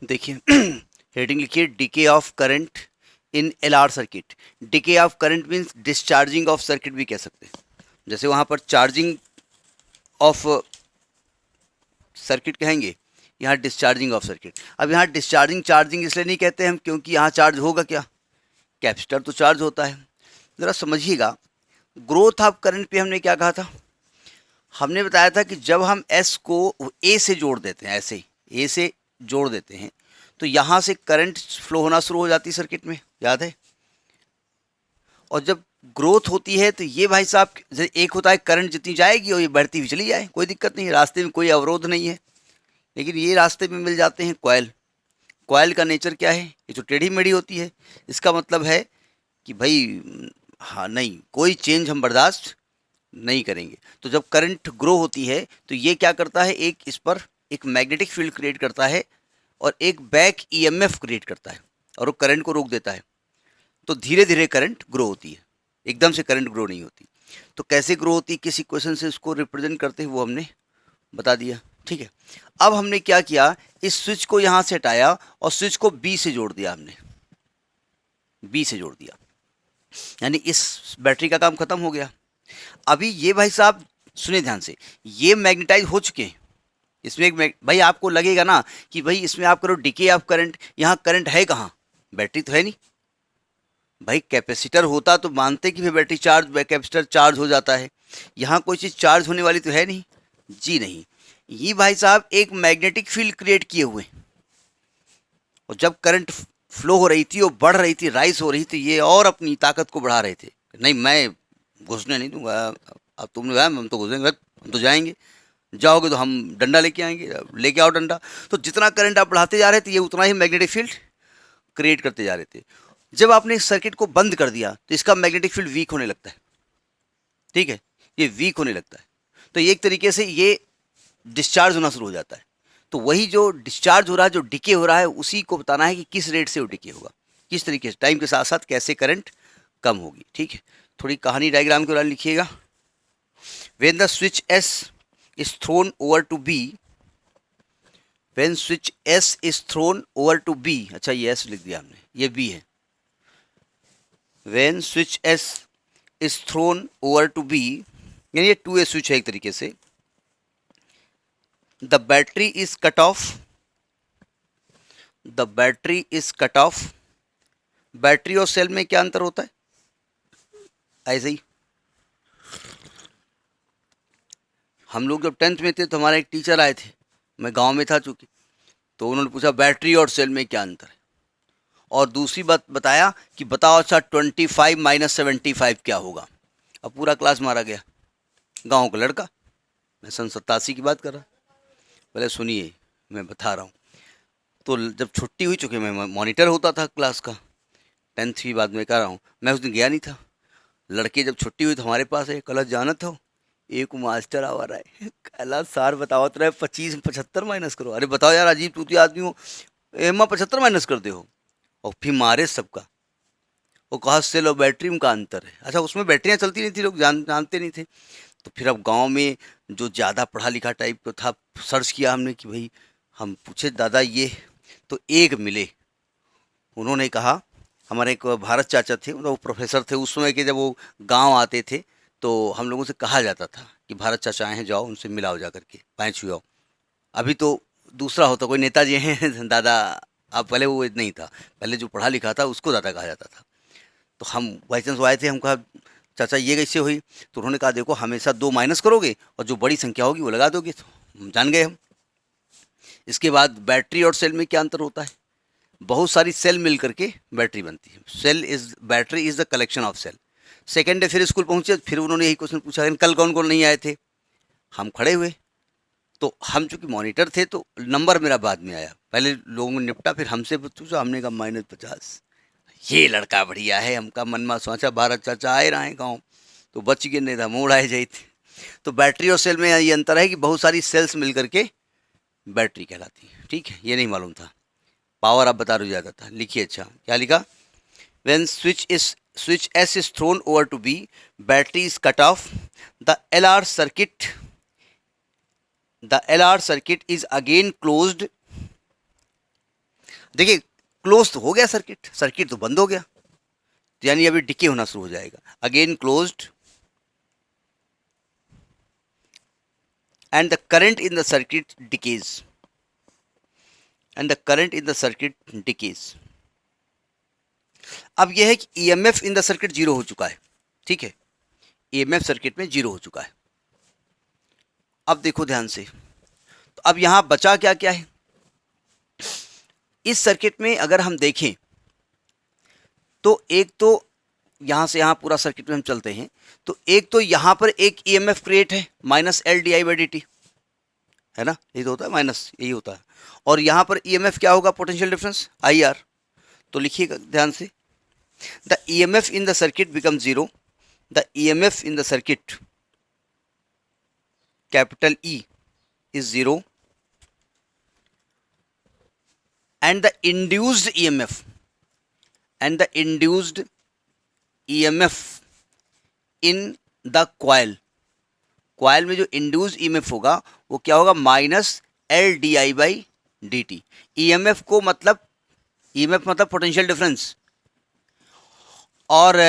देखिए हेडिंग लिखिए DK of current in LR circuit. DK of current means discharging of circuit भी कह सकते हैं। जैसे वहाँ पर चार्जिंग ऑफ सर्किट कहेंगे, यहाँ डिस्चार्जिंग ऑफ सर्किट। अब यहाँ डिस्चार्जिंग चार्जिंग इसलिए नहीं कहते हम क्योंकि यहाँ चार्ज होगा क्या, कैपेसिटर तो चार्ज होता है। ज़रा समझिएगा, ग्रोथ ऑफ करंट पे हमने क्या कहा था, हमने बताया था कि जब हम एस को ए से जोड़ देते हैं, ऐसे ही ए से जोड़ देते हैं तो यहाँ से करंट फ्लो होना शुरू हो जाती है सर्किट में, याद है। और जब ग्रोथ होती है तो ये भाई साहब एक होता है करंट जितनी जाएगी और ये बढ़ती हुई चली जाए, कोई दिक्कत नहीं है, रास्ते में कोई अवरोध नहीं है। लेकिन ये रास्ते में मिल जाते हैं कॉयल। कॉयल का नेचर क्या है, ये तो टेढ़ी मेढ़ी होती है। इसका मतलब है कि भाई हाँ नहीं, कोई चेंज हम बर्दाश्त नहीं करेंगे। तो जब करंट ग्रो होती है तो ये क्या करता है, एक इस पर एक मैग्नेटिक फील्ड क्रिएट करता है और एक बैक ईएमएफ क्रिएट करता है और वो करंट को रोक देता है। तो धीरे धीरे करंट ग्रो होती है, एकदम से करंट ग्रो नहीं होती। तो कैसे ग्रो होती है, किस इक्वेशन से उसको रिप्रेजेंट करते हैं वो हमने बता दिया, ठीक है। अब हमने क्या किया, इस स्विच को यहाँ से हटाया और स्विच को बी से जोड़ दिया, हमने बी से जोड़ दिया, यानी इस बैटरी का काम खत्म हो गया। अभी ये भाई साहब सुने ध्यान से, ये मैग्नेटाइज हो चुके हैं। इसमें एक भाई आपको लगेगा ना कि भाई इसमें आप करो डीके ऑफ करंट, यहाँ करंट है कहाँ, बैटरी तो है नहीं। भाई कैपेसिटर होता तो मानते कि भाई बैटरी चार्ज, कैपेसिटर चार्ज हो जाता है। यहाँ कोई चीज़ चार्ज होने वाली तो है नहीं, जी नहीं। ये भाई साहब एक मैग्नेटिक फील्ड क्रिएट किए हुए हैं और जब करंट फ्लो हो रही थी और बढ़ रही थी, राइज हो रही थी, ये और अपनी ताकत को बढ़ा रहे थे। नहीं मैं घुसने नहीं दूंगा, अब तुमने कहा हम तो घुसेंगे, हम तो जाएंगे, जाओगे तो हम डंडा लेके आएंगे, लेके आओ डंडा। तो जितना करंट आप बढ़ाते जा रहे थे ये उतना ही मैग्नेटिक फील्ड क्रिएट करते जा रहे थे। जब आपने इस सर्किट को बंद कर दिया तो इसका मैग्नेटिक फील्ड वीक होने लगता है, ठीक है, ये वीक होने लगता है। तो एक तरीके से ये डिस्चार्ज होना शुरू हो जाता है। तो वही जो डिस्चार्ज हो रहा है, जो डिके हो रहा है, उसी को बताना है कि किस रेट से वो डिके होगा, किस तरीके से टाइम के साथ साथ कैसे करंट कम होगी, ठीक है। थोड़ी कहानी डायग्राम के दौरान लिखिएगा। When the switch S is thrown over to B, when switch S is thrown over to B, अच्छा ये एस लिख दिया हमने, ये बी है। When switch S is thrown over to B, यानी ये टू ए स्विच है एक तरीके से। The battery is cut off, the battery is cut off. Battery और सेल में क्या अंतर होता है, ऐसे ही हम लोग जब 10th में थे तो हमारा एक टीचर आए थे, मैं गांव में था चूंकि, तो उन्होंने पूछा बैटरी और सेल में क्या अंतर है। और दूसरी बात बताया कि बताओ अच्छा 25 माइनस 75 क्या होगा। अब पूरा क्लास मारा गया, गांव का लड़का, मैं सन 87 की बात कर रहा। पहले सुनिए मैं बता रहा हूँ। तो जब छुट्टी हुई, चूँकि मैं मॉनिटर होता था क्लास का, 10th की बात मैं कर रहा हूँ, मैं उस दिन गया नहीं था। लड़के जब छुट्टी हुई तो हमारे पास है, कल जानत हो एक मास्टर आवा रहा है, कला सार बताओ तो रहे 25 75 माइनस करो। अरे बताओ यार, अजीब तू तो आदमी हो, एमा 75 माइनस कर दे हो। और फिर मारे सबका, वो कहा सेल और बैटरी में का अंतर है। अच्छा उसमें बैटरियाँ चलती नहीं थी, लोग जानते नहीं थे। तो फिर अब गांव में जो ज़्यादा पढ़ा लिखा टाइप का था, सर्च किया हमने कि भाई, हम पूछे दादा ये, तो एक मिले। उन्होंने कहा, हमारे एक भारत चाचा थे, वो प्रोफेसर थे उस समय के, जब वो गांव आते थे तो हम लोगों से कहा जाता था कि भारत चाचा आए हैं, जाओ उनसे मिलाओ जा करके, पैर छुआओ। अभी तो दूसरा होता, कोई नेताजी हैं दादा। अब पहले वो नहीं था, पहले जो पढ़ा लिखा था उसको दादा कहा जाता था। तो हम बाई चांस आए थे, हम कहा चाचा ये कैसे हुई। तो उन्होंने कहा देखो हमेशा 2 माइनस करोगे और जो बड़ी संख्या होगी वो लगा दोगे। तो हम जान गए हम। इसके बाद बैटरी और सेल में क्या अंतर होता है, बहुत सारी सेल मिल करके बैटरी बनती है। Cell is, battery is the collection of cell. Second day फिर स्कूल पहुंचे, फिर उन्होंने यही क्वेश्चन पूछा, कल कौन कौन नहीं आए थे। हम खड़े हुए, तो हम चूंकि मॉनिटर थे तो नंबर मेरा बाद में आया, पहले लोगों ने निपटा, फिर हमसे पूछा, हमने कहा -50। ये लड़का बढ़िया है, हमका मन में सोचा भारत चाचा आए रहे गाँव तो बच गए, नहीं था मोड़ आए जाए थे। तो बैटरी और सेल में ये अंतर है कि बहुत सारी सेल्स मिल करके बैटरी कहलाती है, ठीक है, ये नहीं मालूम था। पावर आप बता रहे ज़्यादा था, लिखिए। अच्छा क्या लिखा, when switch S is thrown over to B, battery is cut off, the LR circuit, the LR circuit is again closed, देखिए क्लोज तो हो गया सर्किट, सर्किट तो बंद हो गया, तो यानी अभी डिके होना शुरू हो जाएगा। Again closed and the current in the circuit decays, and the current in the circuit decays। अब यह है कि EMF in the circuit zero हो चुका है, ठीक है, ईएमएफ सर्किट में जीरो हो चुका है। अब देखो ध्यान से, तो अब यहां बचा क्या क्या है इस सर्किट में, अगर हम देखें तो एक तो यहां से यहां पूरा सर्किट में हम चलते हैं, तो एक तो यहां पर एक ईएमएफ क्रिएट है minus L D I by D T, है ना, यही तो होता है, माइनस यही होता है। और यहां पर ईएमएफ क्या होगा, पोटेंशियल डिफरेंस आई आर। तो लिखिएगा ध्यान से, the EMF in the circuit become zero, the EMF in the circuit capital E is zero, and the induced EMF and the induced EMF in the coil में जो induced EMF होगा वो क्या होगा, minus L D I by D T. EMF को मतलब EMF मतलब potential difference, और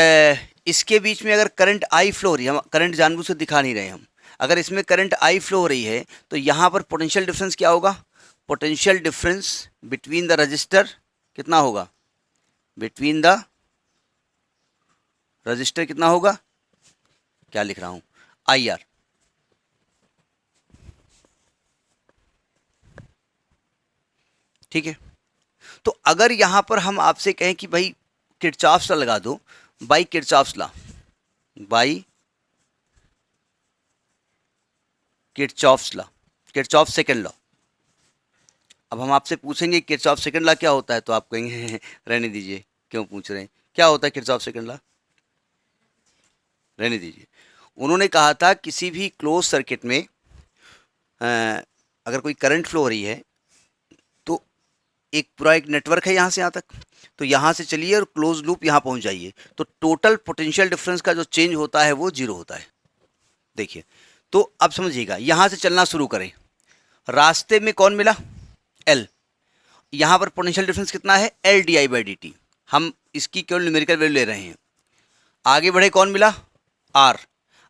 इसके बीच में अगर करंट आई फ्लो हो रही है, हम करंट जानबूझ से दिखा नहीं रहे हम, अगर इसमें करंट आई फ्लो हो रही है तो यहाँ पर पोटेंशियल डिफरेंस क्या होगा, potential difference between the register कितना होगा, बिटवीन द रजिस्टर कितना होगा, क्या लिख रहा हूं, आई आर। ठीक है, तो अगर यहां पर हम आपसे कहें कि भाई किरचॉफ्स लॉ लगा दो, by Kirchhoff's law, by Kirchhoff's law, Kirchhoff second law. अब हम आपसे पूछेंगे किरचॉफ सेकंड लॉ क्या होता है, तो आप कहेंगे रहने दीजिए, क्यों पूछ रहे हैं, क्या होता है किरचॉफ सेकंड लॉ, रहने दीजिए। उन्होंने कहा था किसी भी क्लोज सर्किट में अगर कोई करंट फ्लो हो रही है तो एक पूरा एक नेटवर्क है यहाँ से यहाँ तक, तो यहाँ से चलिए और क्लोज लूप यहाँ पहुँच जाइए, तो टोटल पोटेंशियल डिफरेंस का जो चेंज होता है वो जीरो होता है। देखिए, तो अब समझिएगा, यहाँ से चलना शुरू करें, रास्ते में कौन मिला, एल, यहाँ पर पोटेंशियल डिफरेंस कितना है, L D I by D T, हम इसकी केवल न्यूमेरिकल वैल्यू ले रहे हैं। आगे बढ़े कौन मिला, आर,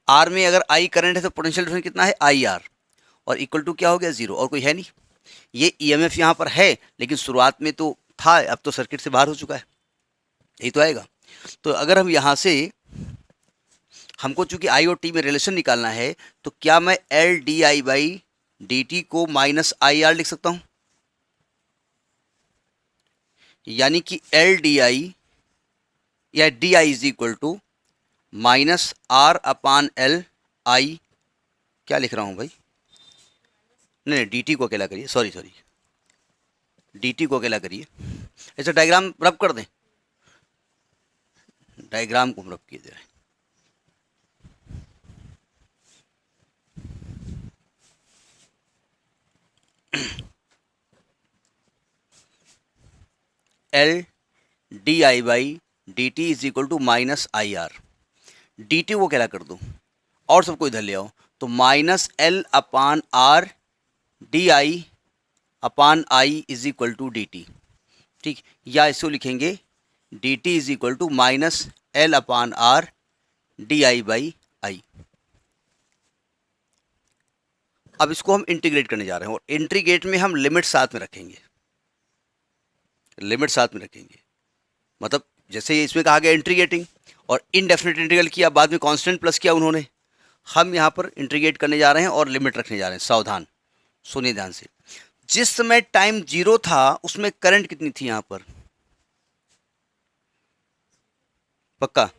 आर में अगर आई करंट है तो पोटेंशियल डिफरेंस कितना है, आई आर, और इक्वल टू क्या हो गया, जीरो, और कोई है नहीं। ये ईएमएफ यहाँ पर है लेकिन शुरुआत में तो था, अब तो सर्किट से बाहर हो चुका है, यही तो आएगा। तो अगर हम यहाँ से, हमको चूंकि आई और टी में रिलेशन निकालना है, तो क्या मैं L D I by D T को माइनस आई आर लिख सकता हूँ, यानी कि एल डी आई या D I is equal to minus R upon L I, क्या लिख रहा हूँ भाई, नहीं डी टी को अकेला करिए, सॉरी डी टी को अकेला करिए, ऐसा डायग्राम रब कर दें, डायग्राम को हम रब किए दे रहे हैं, L D I by D T is equal to minus I R, D T को क्या कर दो और सबको इधर ले आओ, तो minus L upon R D I upon I is equal to D T. ठीक, या इसको लिखेंगे D T is equal to minus L upon R D I by I. अब इसको हम इंटीग्रेट करने जा रहे हैं, और इंटीग्रेट में हम लिमिट साथ में रखेंगे, लिमिट साथ में रखेंगे, मतलब जैसे इसमें कहा गया इंटीग्रेटिंग, और इनडेफिनेट इंटीग्रल किया, बाद में कांस्टेंट प्लस किया उन्होंने, हम यहाँ पर इंटीग्रेट करने जा रहे हैं और लिमिट रखने जा रहे हैं। सावधान सुनिए ध्यान से, जिस समय टाइम जीरो था उसमें करंट कितनी थी, यहाँ पर पक्का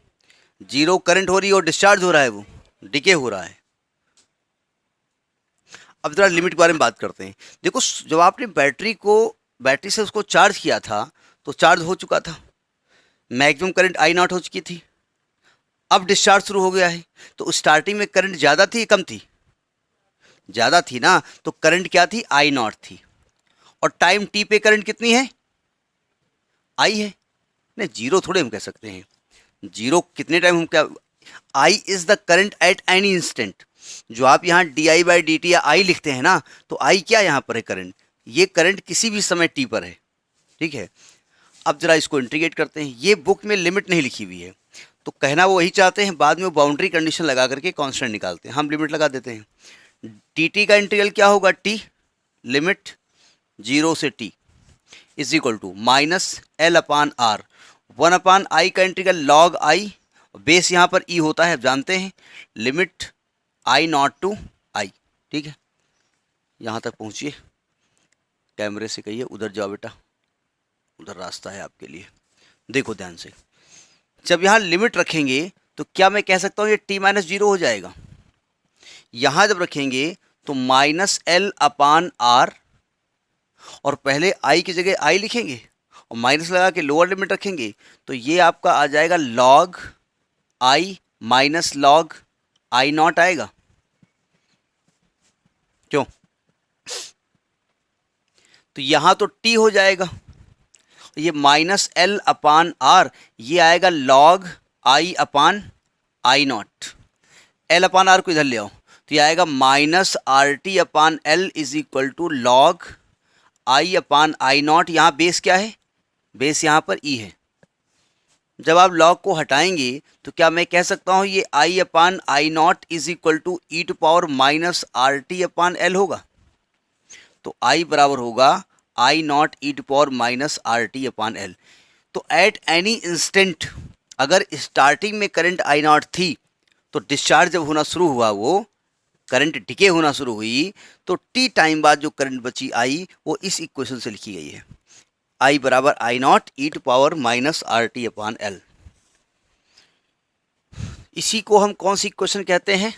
जीरो करंट हो रही है और डिस्चार्ज हो रहा है, वो डिके हो रहा है। अब जरा लिमिट के बारे में बात करते हैं। देखो, जब आपने बैटरी से उसको चार्ज किया था तो चार्ज हो चुका था, मैक्सिमम करंट आई नॉट हो चुकी थी, अब डिस्चार्ज शुरू हो गया है, तो स्टार्टिंग में करंट ज़्यादा थी कम थी, ज़्यादा थी ना, तो करंट क्या थी, आई नॉट थी, और टाइम टी पे करंट कितनी है, आई है, नहीं जीरो थोड़े हम कह सकते हैं, जीरो कितने टाइम हम क्या, I is the current at any instant. जो आप यहाँ D I by D T या आई लिखते हैं ना, तो आई क्या यहाँ पर है, करंट, ये करंट किसी भी समय टी पर है, ठीक है। अब जरा इसको इंटीग्रेट करते हैं। ये बुक में लिमिट नहीं लिखी हुई है, तो कहना वो वही चाहते हैं, बाद में वो बाउंड्री कंडीशन लगा करके कांस्टेंट निकालते हैं। हम लिमिट लगा देते हैं। टी टी का इंटीग्रल क्या होगा, टी लिमिट 0 से t is equal to minus L upon R, 1 upon I का इंटीग्रल लॉग आई, बेस यहाँ पर ई होता है, आप जानते हैं, लिमिट आई नॉट टू आई। ठीक है, यहाँ तक पहुँचिए, कैमरे से कहिए उधर जाओ बेटा, उधर रास्ता है आपके लिए। देखो ध्यान से, जब यहाँ लिमिट रखेंगे तो क्या मैं कह सकता हूँ ये t माइनस 0 हो जाएगा। यहाँ जब रखेंगे तो माइनस एल अपान आर, और पहले आई की जगह आई लिखेंगे और माइनस लगा के लोअर लिमिट रखेंगे, तो ये आपका आ जाएगा log I minus log I not आएगा। क्यों? तो यहाँ तो t हो जाएगा, ये माइनस एल अपान आर, ये आएगा log I upon I not. L upon R को इधर ले आओ, तो ये आएगा minus R T upon L is equal to log I upon I not. यहाँ बेस क्या है, बेस यहाँ पर ई है। जब आप लॉग को हटाएंगे तो क्या मैं कह सकता हूँ ये I upon I nought is equal to E to power minus R T upon L होगा। तो आई बराबर होगा I not E to power minus R T upon L. तो एट एनी इंस्टेंट अगर स्टार्टिंग में करंट आई नॉट थी, तो discharge जब होना शुरू हुआ, वो करंट डिके होना शुरू हुई, तो टी टाइम बाद जो करंट बची आई, वो इस इक्वेशन से लिखी गई है, आई बराबर I not E to power minus R T upon L. इसी को हम कौन सी इक्वेशन कहते हैं,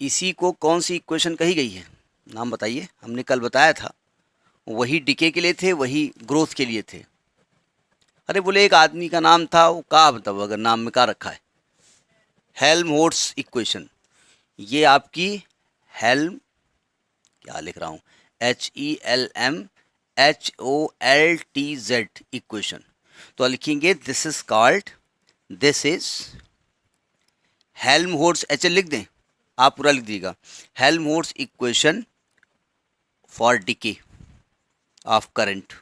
इसी को कौन सी इक्वेशन कही गई है, नाम बताइए। हमने कल बताया था, वही डिके के लिए थे, वही ग्रोथ के लिए थे। अरे बोले एक आदमी का नाम था, वो का मतलब अगर नाम में का रखा है, हेल्महोल्ट्ज़ इक्वेशन। ये आपकी हेल्म, क्या लिख रहा हूँ, HELMHOLTZ इक्वेशन। तो लिखेंगे this is called, this is Helmholtz, HL लिख दें, आप पूरा लिख दीजिएगा, Helmholtz equation for decay of current,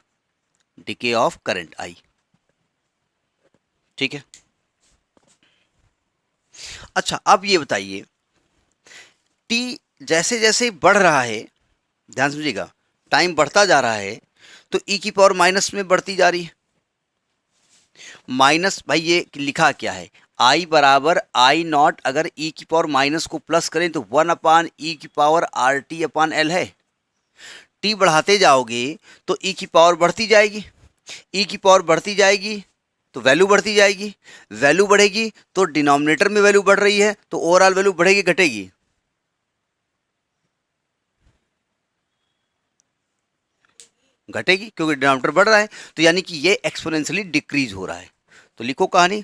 decay of current I. ठीक है। अच्छा, अब ये बताइए, टी जैसे जैसे बढ़ रहा है, ध्यान समझिएगा, टाइम बढ़ता जा रहा है, तो ई की पावर माइनस में बढ़ती जा रही है। माइनस, भाई ये लिखा क्या है, आई बराबर आई नॉट, अगर ई की पावर माइनस को प्लस करें तो 1 अपान ई की power are T upon L है। टी बढ़ाते जाओगे तो ई की पावर बढ़ती जाएगी, ई की पावर बढ़ती जाएगी तो वैल्यू बढ़ती जाएगी, वैल्यू बढ़ेगी तो डिनोमिनेटर में वैल्यू बढ़ रही है, तो ओवरऑल वैल्यू बढ़ेगी घटेगी, घटेगी, क्योंकि डिनोमिनेटर बढ़ रहा है, तो यानी कि ये एक्सपोनेंशियली डिक्रीज हो रहा है। तो लिखो कहानी,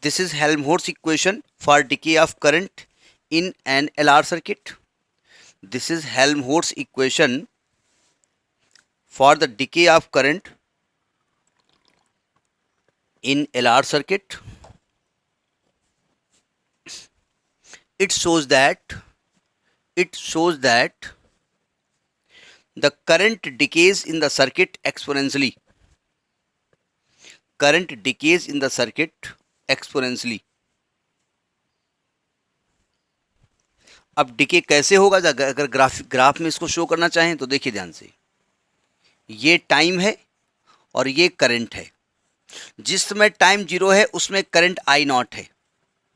this is Helmholtz equation for decay of current in an LR circuit. This is Helmholtz equation for the decay of current in LR circuit. It shows that the current decays in the circuit exponentially. Current decays in the circuit exponentially. अब decay कैसे होगा, अगर graph में इसको show करना चाहें तो देखिए ध्यान से, ये टाइम है और ये करंट है। जिस समय टाइम 0 है उसमें करंट आई नॉट है,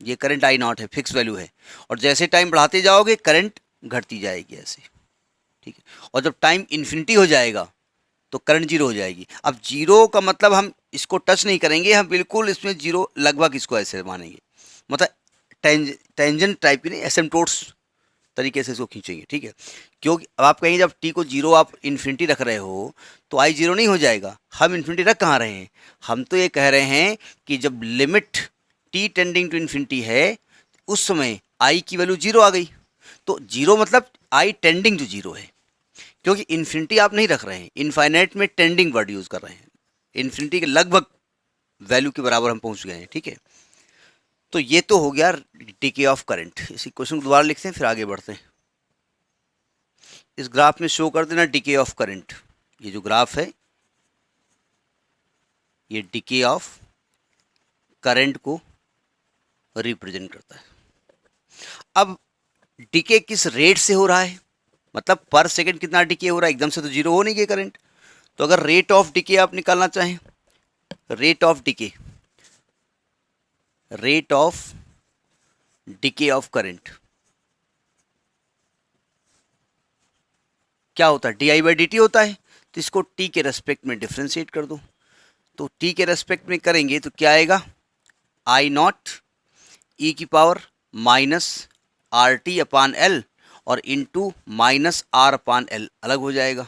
ये करंट आई नॉट है, फिक्स वैल्यू है, और जैसे टाइम बढ़ाते जाओगे करंट घटती जाएगी ऐसे। ठीक है, और जब टाइम इन्फिनिटी हो जाएगा तो करंट 0 हो जाएगी। अब 0 का मतलब हम इसको टच नहीं करेंगे, हम बिल्कुल इसमें 0 लगभग इसको ऐसे मानेंगे, मतलब टेंजेंट टाइप की नहीं, एसिम्पटोट्स तरीके से इसको खींचेंगे। ठीक है, क्योंकि अब आप कहेंगे जब टी को 0 आप इन्फिनिटी रख रहे हो तो आई 0 नहीं हो जाएगा। हम इन्फिनिटी रख कहाँ रहे हैं, हम तो ये कह रहे हैं कि जब limit T tending to infinity है उस समय आई की वैल्यू 0 आ गई, तो 0 मतलब आई टेंडिंग टू 0 है, क्योंकि इन्फिनिटी आप नहीं रख रहे हैं, इनफाइनाइट में टेंडिंग वर्ड यूज़ कर रहे हैं, इन्फिनिटी के लगभग वैल्यू के बराबर हम पहुँच गए हैं। ठीक है, तो ये तो हो गया डिके ऑफ करंट। इस इक्वेशन को दोबारा लिखते हैं फिर आगे बढ़ते हैं। इस ग्राफ में शो कर देना डिके ऑफ करंट। ये जो ग्राफ है ये डिके ऑफ करंट को रिप्रेजेंट करता है। अब डिके किस रेट से हो रहा है, मतलब पर सेकंड कितना डिके हो रहा है, एकदम से तो जीरो हो नहीं गया करंट। तो अगर रेट ऑफ डिके आप निकालना चाहें, rate of decay, rate of decay of current क्या होता है, D I by D T होता है। तो इसको टी के रेस्पेक्ट में डिफ्रेंशिएट कर दो। तो टी के रेस्पेक्ट में करेंगे तो क्या आएगा, आई नॉट ई की power minus R T upon L और into minus R upon L अलग हो जाएगा।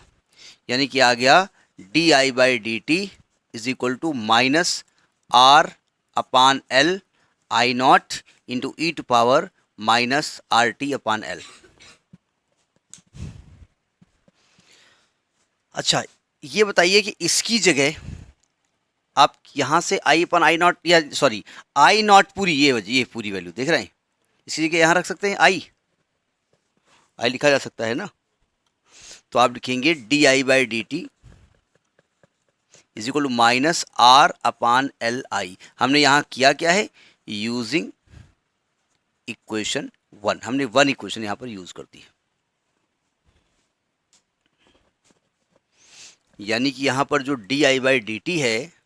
यानी कि आ गया D I by D T is equal to minus R upon L I not into E to power minus R T upon L. अच्छा ये बताइए कि इसकी जगह आप यहाँ से आई अपन आई नॉट, या सॉरी आई नॉट पूरी, ये पूरी वैल्यू देख रहे हैं, इसकी जगह यहाँ रख सकते हैं आई लिखा जा सकता है ना। तो आप लिखेंगे D I by D T is equal to minus R upon L I. हमने यहाँ किया क्या है, यूजिंग इक्वेशन 1, हमने 1 इक्वेशन यहाँ पर यूज कर दी है। यानी कि यहाँ पर जो D I by D T है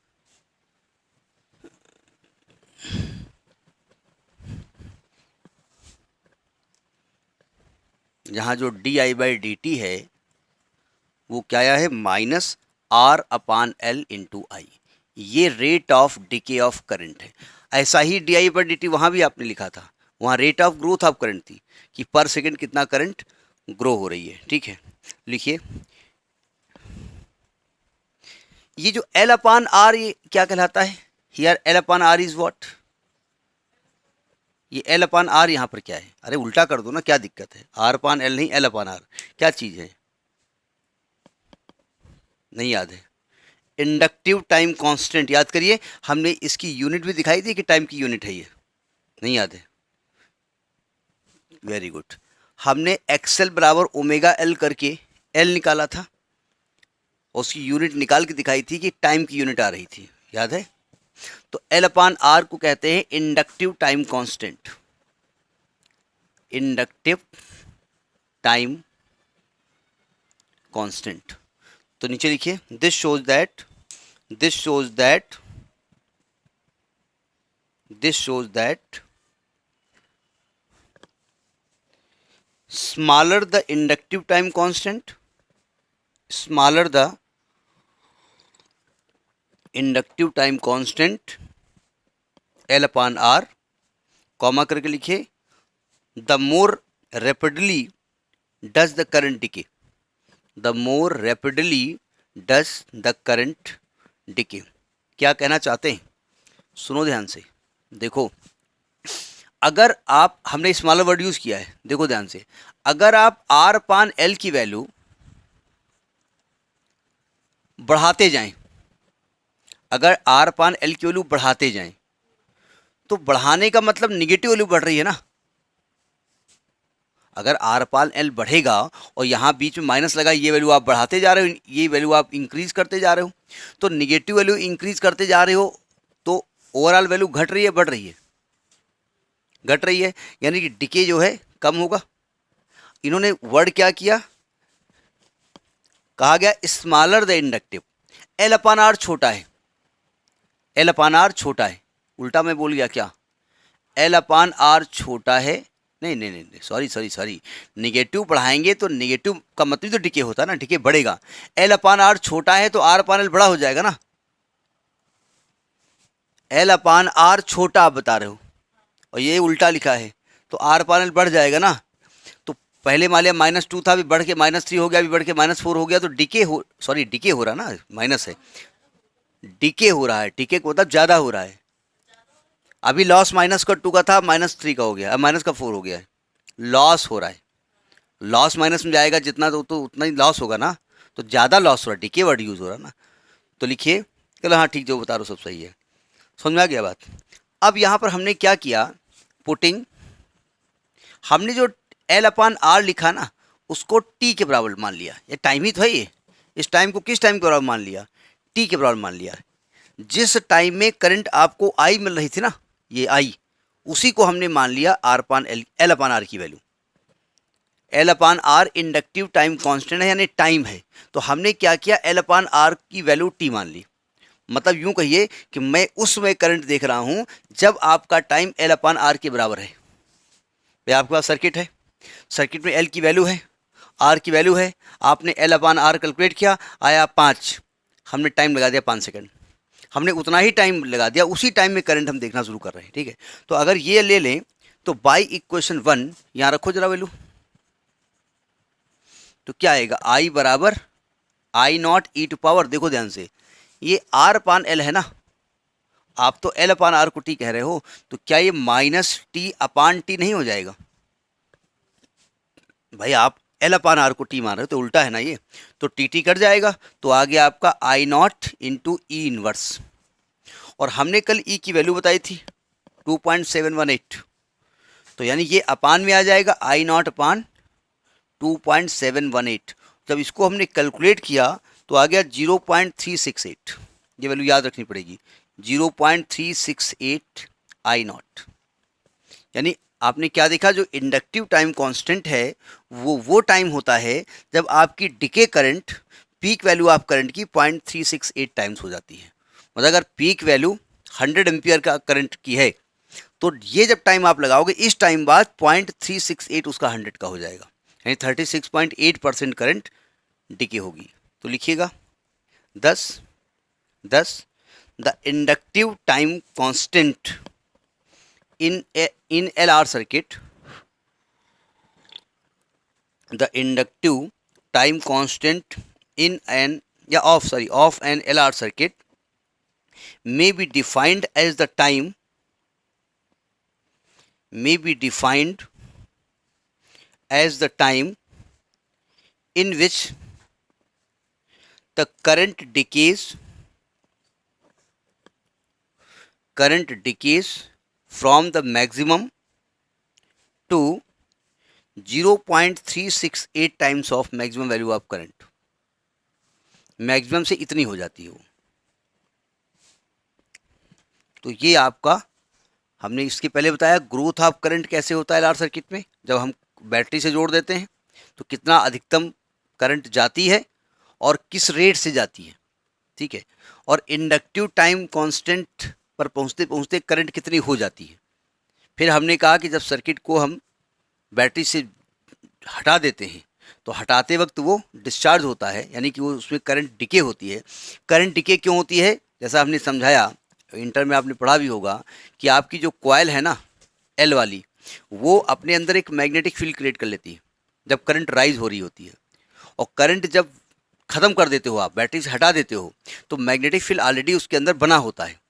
यहाँ जो D I by D T है वो क्या आया है, minus R upon L into I. ये rate of decay of current है। ऐसा ही D I by D T वहाँ भी आपने लिखा था, वहाँ rate of growth of current थी कि पर सेकेंड कितना करंट ग्रो हो रही है। ठीक है, लिखिए ये जो एल अपान आर ये क्या कहलाता है, here L upon R is what, ये एल अपान आर यहाँ पर क्या है, अरे उल्टा कर दो ना, क्या दिक्कत है, आर अपान एल नहीं एल अपान आर, क्या चीज़ है, नहीं याद है, इंडक्टिव टाइम कांस्टेंट। याद करिए, हमने इसकी यूनिट भी दिखाई थी कि टाइम की यूनिट है ये, नहीं याद है, वेरी गुड। हमने एक्सएल बराबर ओमेगा एल करके एल निकाला था, उसकी यूनिट निकाल के दिखाई थी कि टाइम की यूनिट आ रही थी, याद है। तो एल अपान आर को कहते हैं inductive time constant, inductive time constant. तो नीचे लिखिए this shows that smaller the inductive time constant, smaller the inductive time constant L upon R, comma करके लिखिए the more rapidly does the current decay, the more rapidly does the current decay। क्या कहना चाहते हैं, सुनो ध्यान से, देखो अगर आप, हमने स्मॉलर वर्ड यूज किया है, देखो ध्यान से, अगर आप आर अपान एल की वैल्यू बढ़ाते जाएं, अगर आर अपान एल की वैल्यू बढ़ाते जाएं तो बढ़ाने का मतलब निगेटिव वैल्यू बढ़ रही है ना। अगर आर अपान एल बढ़ेगा और यहाँ बीच में माइनस लगा, ये वैल्यू आप बढ़ाते जा रहे हो, ये वैल्यू आप इंक्रीज करते जा रहे हो, तो निगेटिव वैल्यू इंक्रीज करते जा रहे हो तो ओवरऑल वैल्यू घट रही है बढ़ रही है, घट रही है, यानी कि डिके जो है कम होगा। इन्होंने वर्ड क्या किया, कहा गया smaller the inductive, L upon R छोटा है, एल अपान आर छोटा है, उल्टा मैं बोल गया क्या, एल अपान आर छोटा है, नहीं सॉरी, निगेटिव बढ़ाएंगे तो निगेटिव का मतलब तो डिके होता है ना, डिके बढ़ेगा, एल अपान आर छोटा है तो आर अपान एल बड़ा हो जाएगा ना, एल अपान आर छोटा आप बता रहे हो और ये उल्टा लिखा है तो आर अपान एल बढ़ जाएगा ना। तो पहले मान लिया -2 था, अभी बढ़ के -3 हो गया, अभी बढ़ के -4 हो गया, तो डिके हो रहा ना, माइनस है, डिके हो रहा है, डिके को मतलब ज़्यादा हो रहा है। अभी लॉस -2 का था, -3 का हो गया, अब -4 हो गया है, लॉस हो रहा है, लॉस माइनस में जाएगा जितना तो उतना ही लॉस होगा ना, तो ज़्यादा लॉस हो रहा है, डिके वर्ड यूज़ हो रहा है ना। तो लिखिए, चलो हाँ ठीक, जो बता रहा हूँ सब सही है, समझ में आ गया बात। अब यहाँ पर हमने क्या किया, पुटिंग, हमने जो एल अपान आर लिखा ना उसको टी के बराबर मान लिया, ये टाइम ही तो है, ये इस टाइम को किस टाइम के बराबर मान लिया, टी के बराबर मान लिया। जिस टाइम में करंट आपको आई मिल रही थी ना, ये आई, उसी को हमने मान लिया R upon L upon R की value. L upon R inductive time constant है यानी टाइम है, तो हमने क्या किया, एल अपान आर की वैल्यू टी मान ली। मतलब यूं कहिए कि मैं उस समय करंट देख रहा हूं जब आपका टाइम एल अपान आर के बराबर है। भाई आपके पास सर्किट है, सर्किट में एल की वैल्यू है, आर की वैल्यू है, आपने एल अपान आर कैलकुलेट किया, आया 5, हमने टाइम लगा दिया 5 सेकंड, हमने उतना ही टाइम लगा दिया, उसी टाइम में करंट हम देखना शुरू कर रहे हैं। ठीक है, तो अगर ये ले लें तो बाई इक्वेशन 1 यहाँ रखो जरा वैल्यू, तो क्या आएगा, आई बराबर I not E to power, देखो ध्यान से, ये आर अपान एल है ना, आप तो एल अपान आर को टी कह रहे हो, तो क्या ये माइनस टी अपान टी नहीं हो जाएगा? भाई आप एल अपान आर को टी मान रहे हो तो उल्टा है ना ये, तो टी टी कट जाएगा, तो आ गया आपका आई नॉट इंटू ई इनवर्स। और हमने कल ई की वैल्यू बताई थी 2.718, तो यानी ये अपान में आ जाएगा आई नॉट अपान 2.718। जब इसको हमने कैलकुलेट किया तो आ गया 0.368, ये वैल्यू याद रखनी पड़ेगी, 0.368 आई नॉट। यानी आपने क्या देखा, जो इंडक्टिव टाइम कांस्टेंट है वो टाइम होता है जब आपकी decay current peak value of current की 0.368 टाइम्स हो जाती है। मतलब अगर पीक वैल्यू 100 एम्पियर का करंट की है तो ये जब टाइम आप लगाओगे, इस टाइम बाद 0.368 उसका 100 का हो जाएगा, यानी 36.8% करंट डिके होगी। तो लिखिएगा 10 the inductive time constant in LR circuit, the inductive time constant of an LR circuit may be defined as the time in which the current decays from the maximum to 0.368 times of maximum value of current। Maximum से इतनी हो जाती है वो। तो ये आपका, हमने इसके पहले बताया ग्रोथ ऑफ करंट कैसे होता है एलआर सर्किट में, जब हम बैटरी से जोड़ देते हैं तो कितना अधिकतम करंट जाती है और किस रेट से जाती है। ठीक है, और इंडक्टिव टाइम कांस्टेंट पर पहुंचते पहुंचते करंट कितनी हो जाती है। फिर हमने कहा कि जब सर्किट को हम बैटरी से हटा देते हैं तो हटाते वक्त वो डिस्चार्ज होता है, यानी कि वो उसमें करंट डिके होती है। करंट डिके क्यों होती है, जैसा हमने समझाया, इंटर में आपने पढ़ा भी होगा कि आपकी जो कॉइल है ना एल वाली, वो अपने अंदर एक मैग्नेटिक फील्ड क्रिएट कर लेती है जब करंट राइज हो रही होती है, और करंट जब ख़त्म कर देते हो, आप बैटरी से हटा देते हो, तो मैग्नेटिक फील्ड ऑलरेडी उसके अंदर बना होता है।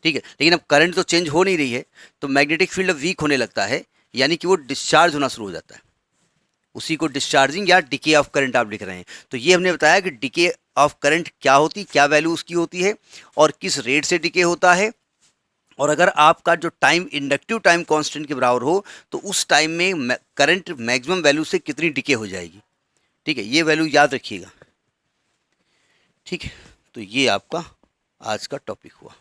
ठीक है, लेकिन अब करंट तो चेंज हो नहीं रही है, तो मैग्नेटिक फील्ड अब वीक होने लगता है, यानी कि वो डिस्चार्ज होना शुरू हो जाता है। उसी को डिस्चार्जिंग या डिके ऑफ करंट आप लिख रहे हैं। तो ये हमने बताया कि डिके ऑफ करंट क्या होती, क्या वैल्यू उसकी होती है और किस रेट से डिके होता है, और अगर आपका जो टाइम इंडक्टिव टाइम कांस्टेंट के बराबर हो तो उस टाइम में करंट मैक्सिमम वैल्यू से कितनी डिके हो जाएगी। ठीक है, ये वैल्यू याद रखिएगा। ठीक है, तो ये आपका आज का टॉपिक हुआ।